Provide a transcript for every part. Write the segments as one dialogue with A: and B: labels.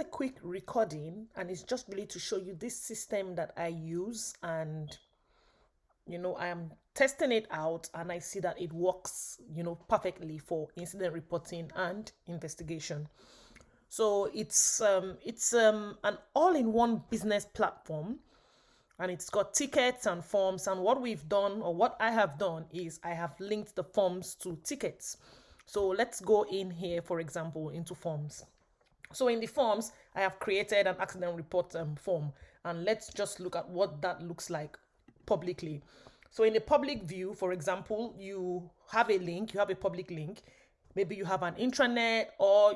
A: A quick recording, and it's just really to show you this system that I use, and I am testing it out, and I see that it works perfectly for incident reporting and investigation. So it's an all-in-one business platform, and it's got tickets and forms. And what we've done, or what I have done, is I have linked the forms to tickets. So let's go in here, for example, into forms. So in the forms, I have created an accident report form, and let's just look at what that looks like publicly. So in the public view, for example, you have a link, you have a public link. Maybe you have an intranet, or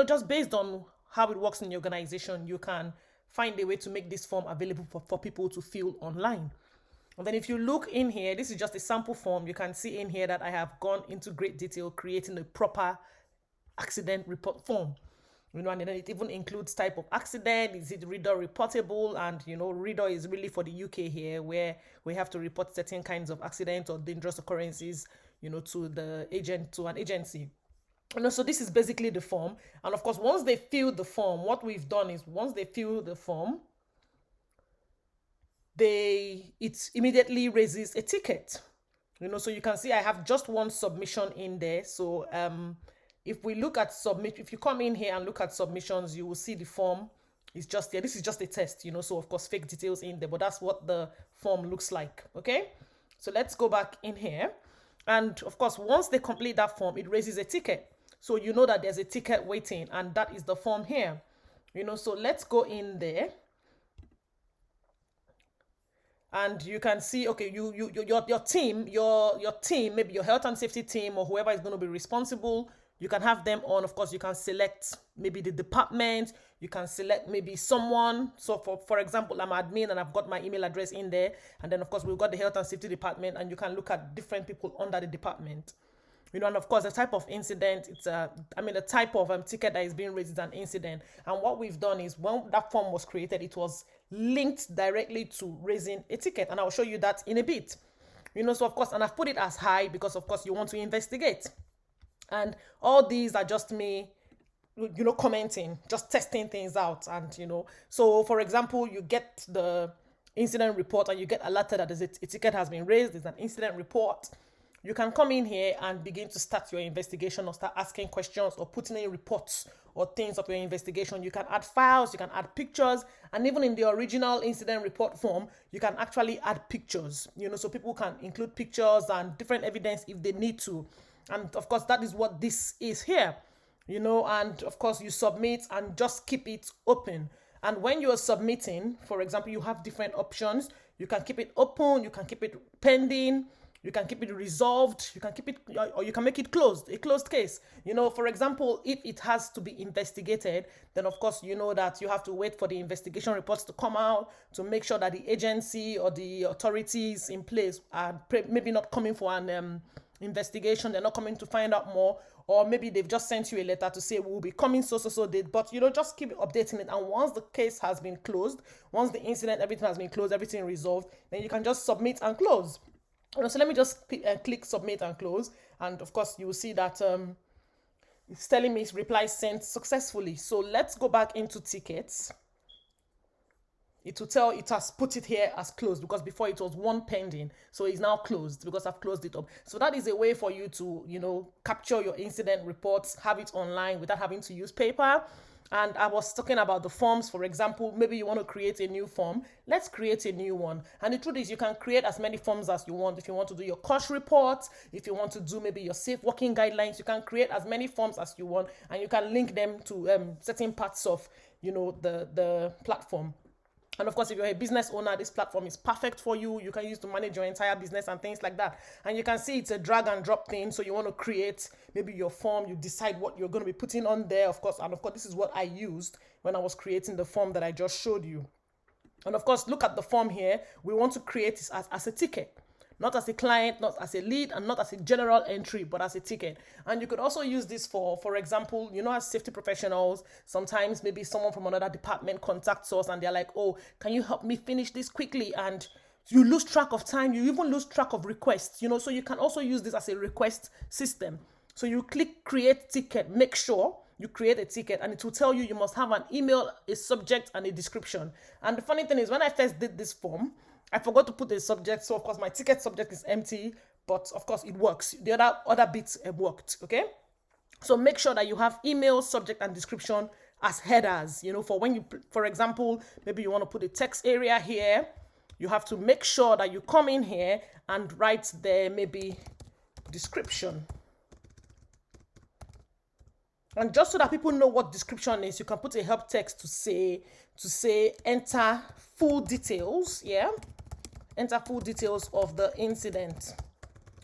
A: just based on how it works in your organization, you can find a way to make this form available for people to fill online. And then if you look in here, this is just a sample form. You can see in here that I have gone into great detail creating a proper accident report form. And then it even includes type of accident. Is it reader reportable? And reader is really for the UK here, where we have to report certain kinds of accidents or dangerous occurrences to an agency. So this is basically the form. And of course, once they fill the form, what we've done is, once they fill the form, it immediately raises a ticket. So you can see I have just one submission in there. So if we look at if you come in here and look at submissions, you will see the form is just there. This is just a test, so of course fake details in there, but that's what the form looks like. Okay, so let's go back in here, and of course once they complete that form, it raises a ticket. So that there's a ticket waiting, and that is the form here. So let's go in there, and you can see, okay, your team, maybe your health and safety team, or whoever is going to be responsible, you can have them on. Of course, you can select maybe the department, you can select maybe someone. So for example, I'm admin and I've got my email address in there, and then of course we've got the health and safety department, and you can look at different people under the department. And of course the type of incident, the type of ticket that is being raised is an incident. And what we've done is, when that form was created, it was linked directly to raising a ticket, and I'll show you that in a bit. So of course, and I've put it as high because of course you want to investigate. And all these are just me commenting, just testing things out. And so for example, you get the incident report and you get alerted that a ticket has been raised, there's an incident report. You can come in here and begin to start your investigation, or start asking questions, or putting in reports or things of your investigation. You can add files, you can add pictures, and even in the original incident report form, you can actually add pictures, so people can include pictures and different evidence if they need to. And of course, that is what this is here, and of course you submit and just keep it open. And when you are submitting, for example, you have different options. You can keep it open, you can keep it pending, you can keep it resolved, you can keep it, or you can make it closed, a closed case. For example, if it has to be investigated, then of course that you have to wait for the investigation reports to come out to make sure that the agency or the authorities in place are maybe not coming for an investigation, they're not coming to find out more, or maybe they've just sent you a letter to say we'll be coming so date. But just keep updating it, and once the case has been closed, once the incident, everything has been closed, everything resolved, then you can just submit and close. So let me just click submit and close, and of course you will see that it's telling me reply sent successfully. So let's go back into tickets. It has put it here as closed, because before it was one pending, so it's now closed because I've closed it up. So that is a way for you to capture your incident reports, have it online without having to use paper. And I was talking about the forms. For example, maybe you want to create a new form. Let's create a new one. And the truth is, you can create as many forms as you want. If you want to do your course reports, if you want to do maybe your safe working guidelines, you can create as many forms as you want, and you can link them to certain parts of the platform. And of course, if you're a business owner, this platform is perfect for you. You can use to manage your entire business and things like that. And you can see it's a drag and drop thing. So you want to create maybe your form, you decide what you're going to be putting on there, of course. And of course, this is what I used when I was creating the form that I just showed you. And of course, look at the form here. We want to create this as a ticket. Not as a client, not as a lead, and not as a general entry, but as a ticket. And you could also use this for example, as safety professionals, sometimes maybe someone from another department contacts us and they're like, oh, can you help me finish this quickly? And you lose track of time, you even lose track of requests, so you can also use this as a request system. So you click create ticket, make sure you create a ticket, and it will tell you you must have an email, a subject, and a description. And the funny thing is, when I first did this form, I forgot to put a subject, so of course my ticket subject is empty, but of course it works. The other bits worked, okay? So make sure that you have email, subject, and description as headers, for when you, for example, maybe you want to put a text area here, you have to make sure that you come in here and write there maybe description. And just so that people know what description is, you can put a help text to say enter full details, yeah? Enter full details of the incident.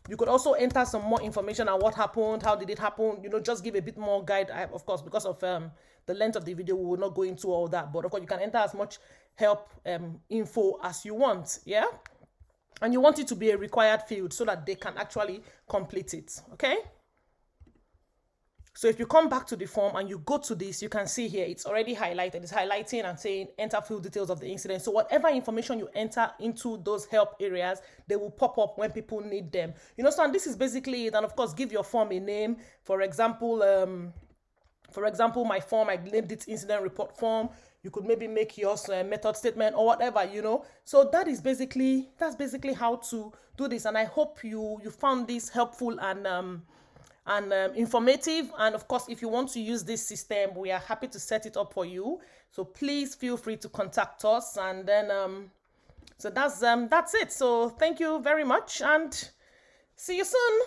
A: You could also enter some more information on what happened, how did it happen, just give a bit more guide. Of course, because of the length of the video, we will not go into all that. But of course, you can enter as much help info as you want, yeah? And you want it to be a required field so that they can actually complete it, okay? So if you come back to the form and you go to this, you can see here, it's already highlighted. It's highlighting and saying enter full details of the incident. So whatever information you enter into those help areas, they will pop up when people need them. So and this is basically it. And of course, give your form a name. For example, my form, I named it incident report form. You could maybe make yours a method statement or whatever, So that's basically how to do this. And I hope you found this helpful and informative. And of course, if you want to use this system, we are happy to set it up for you. So please feel free to contact us. And then so that's it. So thank you very much and see you soon.